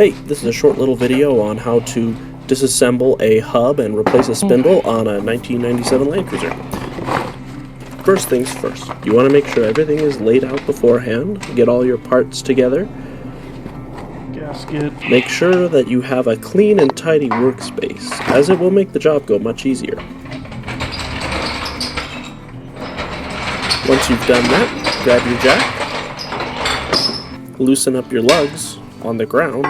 Hey, this is a short little video on how to disassemble a hub and replace a spindle on a 1997 Land Cruiser. First things first, you want to make sure everything is laid out beforehand, get all your parts together. Gasket. Make sure that you have a clean and tidy workspace, as it will make the job go much easier. Once you've done that, grab your jack, loosen up your lugs on the ground,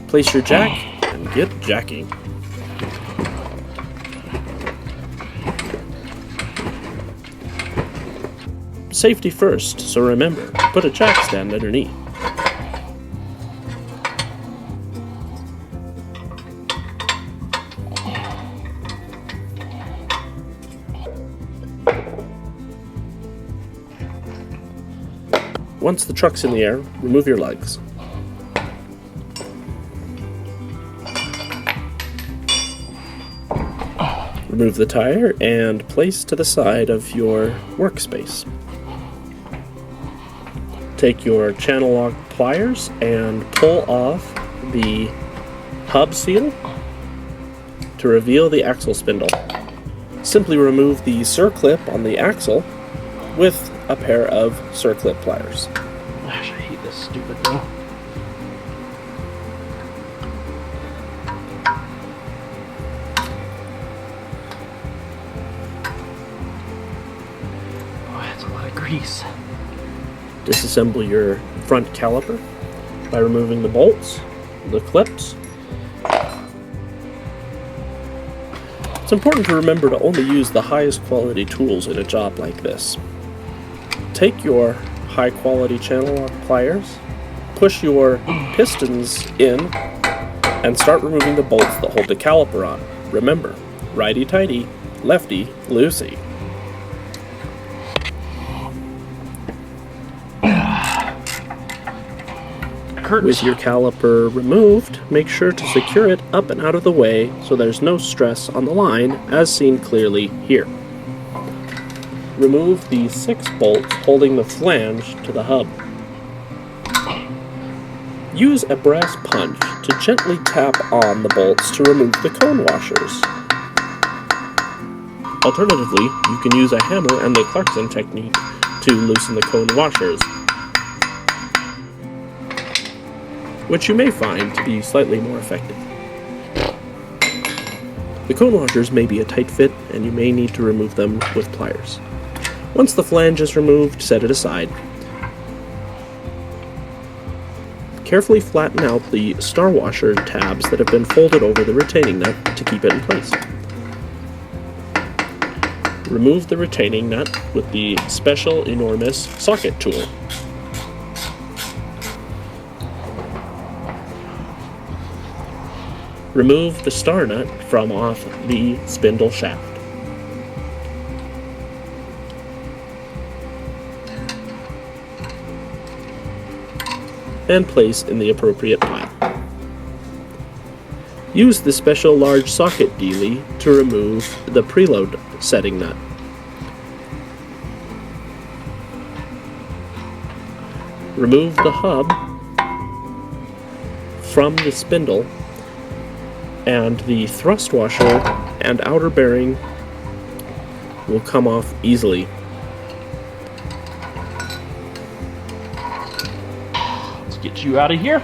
place your jack, and get jacking. Safety first, so remember, put a jack stand underneath. Once the truck's in the air, remove your lugs. Remove the tire and place to the side of your workspace. Take your channel lock pliers and pull off the hub seal to reveal the axle spindle. Simply remove the circlip on the axle with a pair of circlip pliers. Gosh, I hate this stupid thing. Oh, that's a lot of grease. Disassemble your front caliper by removing the bolts, the clips. It's important to remember to only use the highest quality tools in a job like this. Take your high quality channel lock pliers, push your pistons in, and start removing the bolts that hold the caliper on. Remember, righty-tighty, lefty-loosey. With your caliper removed, make sure to secure it up and out of the way so there's no stress on the line, as seen clearly here. Remove the 6 bolts holding the flange to the hub. Use a brass punch to gently tap on the bolts to remove the cone washers. Alternatively, you can use a hammer and the Clarkson technique to loosen the cone washers, which you may find to be slightly more effective. The cone washers may be a tight fit, and you may need to remove them with pliers. Once the flange is removed, set it aside. Carefully flatten out the star washer tabs that have been folded over the retaining nut to keep it in place. Remove the retaining nut with the special enormous socket tool. Remove the star nut from off the spindle shaft. And place in the appropriate pile. Use the special large socket dealie to remove the preload setting nut. Remove the hub from the spindle, and the thrust washer and outer bearing will come off easily. Let's get you out of here.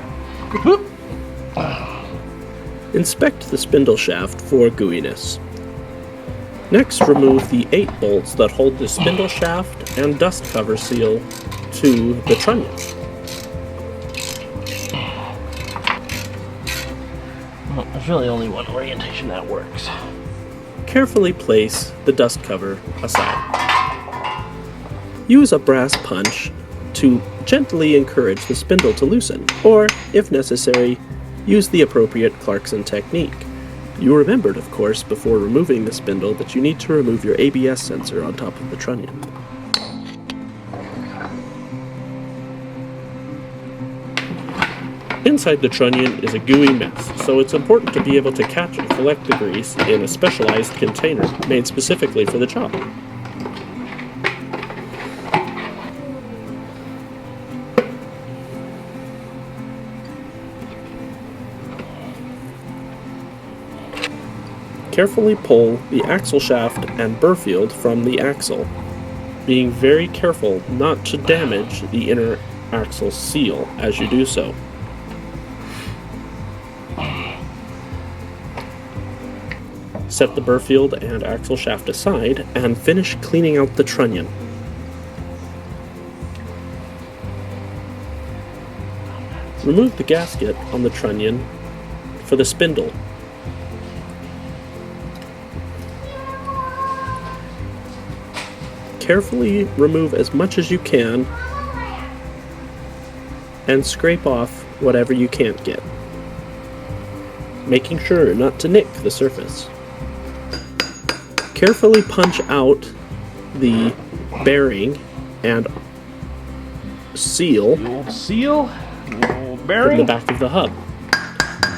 Inspect the spindle shaft for gooiness. Next, remove the 8 bolts that hold the spindle shaft and dust cover seal to the trunnion. Well, there's really only one orientation that works. Carefully place the dust cover aside. Use a brass punch to gently encourage the spindle to loosen, or, if necessary, use the appropriate Clarkson technique. You remembered, of course, before removing the spindle that you need to remove your ABS sensor on top of the trunnion. Inside the trunnion is a gooey mess, so it's important to be able to catch and collect the grease in a specialized container made specifically for the job. Carefully pull the axle shaft and burr field from the axle, being very careful not to damage the inner axle seal as you do so. Set the burr field and axle shaft aside and finish cleaning out the trunnion. Remove the gasket on the trunnion for the spindle. Carefully remove as much as you can and scrape off whatever you can't get, making sure not to nick the surface. Carefully punch out the bearing and seal The old seal, the old from bearing. the back of the hub.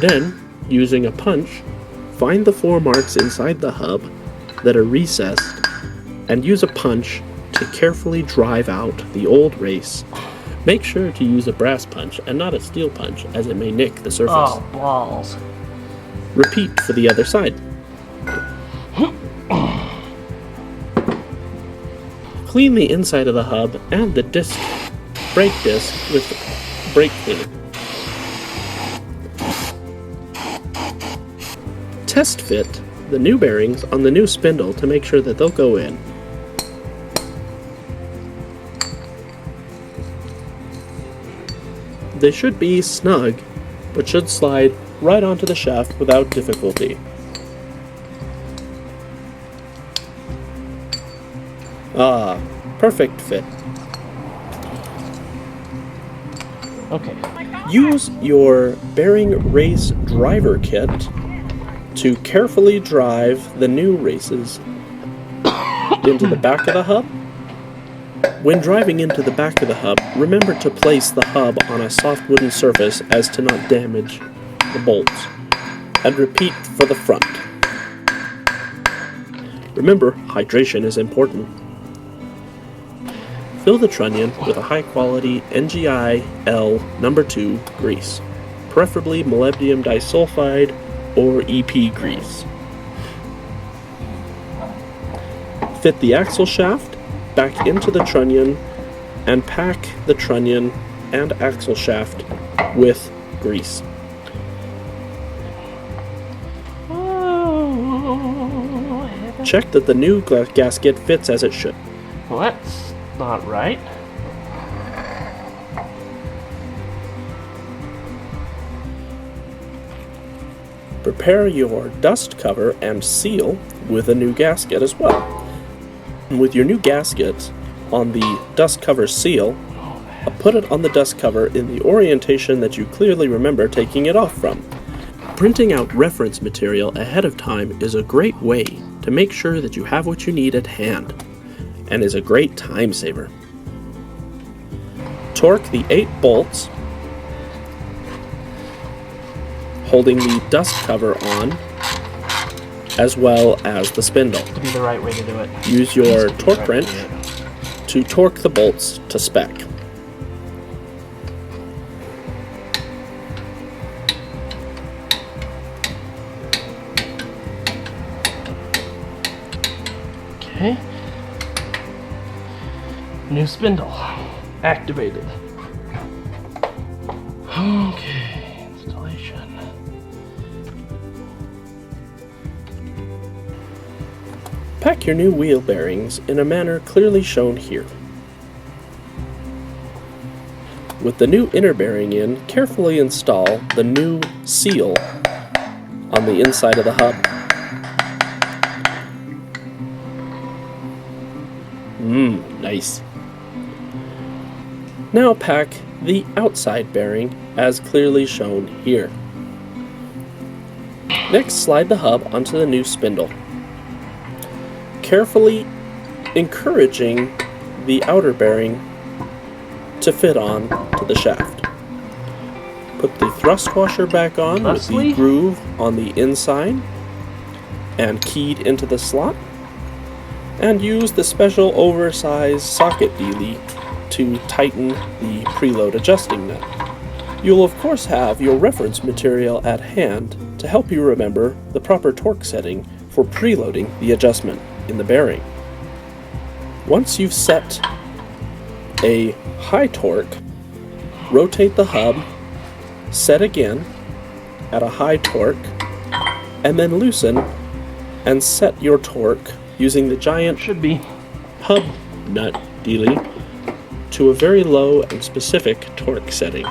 Then, using a punch, find the 4 marks inside the hub that are recessed and use a punch to carefully drive out the old race. Make sure to use a brass punch and not a steel punch, as it may nick the surface. Oh, balls. Repeat for the other side. Clean the inside of the hub and the brake disc with brake cleaner. Test fit the new bearings on the new spindle to make sure that they'll go in. They should be snug, but should slide right onto the shaft without difficulty. Ah, perfect fit. Okay. Use your bearing race driver kit to carefully drive the new races into the back of the hub. When driving into the back of the hub, remember to place the hub on a soft wooden surface as to not damage the bolts. And repeat for the front. Remember, hydration is important. Fill the trunnion with a high-quality NGI L No. 2 grease, preferably molybdenum disulfide or EP grease. Fit the axle shaft back into the trunnion and pack the trunnion and axle shaft with grease. Check that the new gasket fits as it should. Well, that's not right. Prepare your dust cover and seal with a new gasket as well. With your new gasket on the dust cover seal, put it on the dust cover in the orientation that you clearly remember taking it off from. Printing out reference material ahead of time is a great way to make sure that you have what you need at hand, and is a great time saver. Torque the 8 bolts, holding the dust cover on, as well as the spindle. To be the right way to do it. Use your torque Right wrench way to do it. to torque the bolts to spec. Okay. New spindle activated. Okay, installation. Pack your new wheel bearings in a manner clearly shown here. With the new inner bearing in, carefully install the new seal on the inside of the hub. Nice. Now pack the outside bearing as clearly shown here. Next, slide the hub onto the new spindle, carefully encouraging the outer bearing to fit on to the shaft. Put the thrust washer back on with the groove on the inside and keyed into the slot, and use the special oversized socket dealie to tighten the preload adjusting nut. You'll of course have your reference material at hand to help you remember the proper torque setting for for preloading the adjustment in the bearing. Once you've set a high torque, rotate the hub, set again at a high torque, and then loosen and set your torque using the giant Should be. hub nut dealie to a very low and specific torque setting.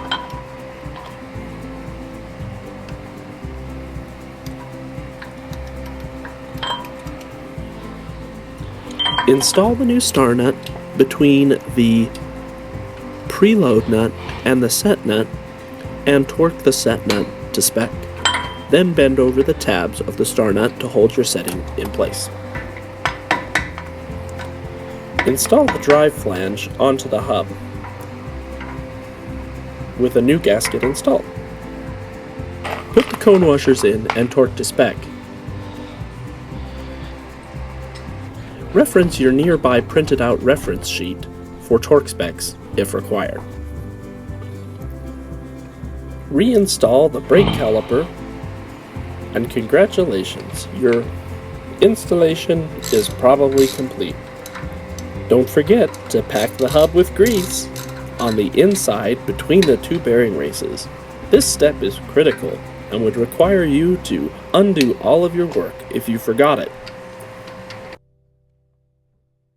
Install the new star nut between the preload nut and the set nut and torque the set nut to spec. Then bend over the tabs of the star nut to hold your setting in place. Install the drive flange onto the hub with a new gasket installed. Put the cone washers in and torque to spec. Reference your nearby printed out reference sheet for torque specs if required. Reinstall the brake caliper, and congratulations, your installation is probably complete. Don't forget to pack the hub with grease on the inside between the two bearing races. This step is critical and would require you to undo all of your work if you forgot it.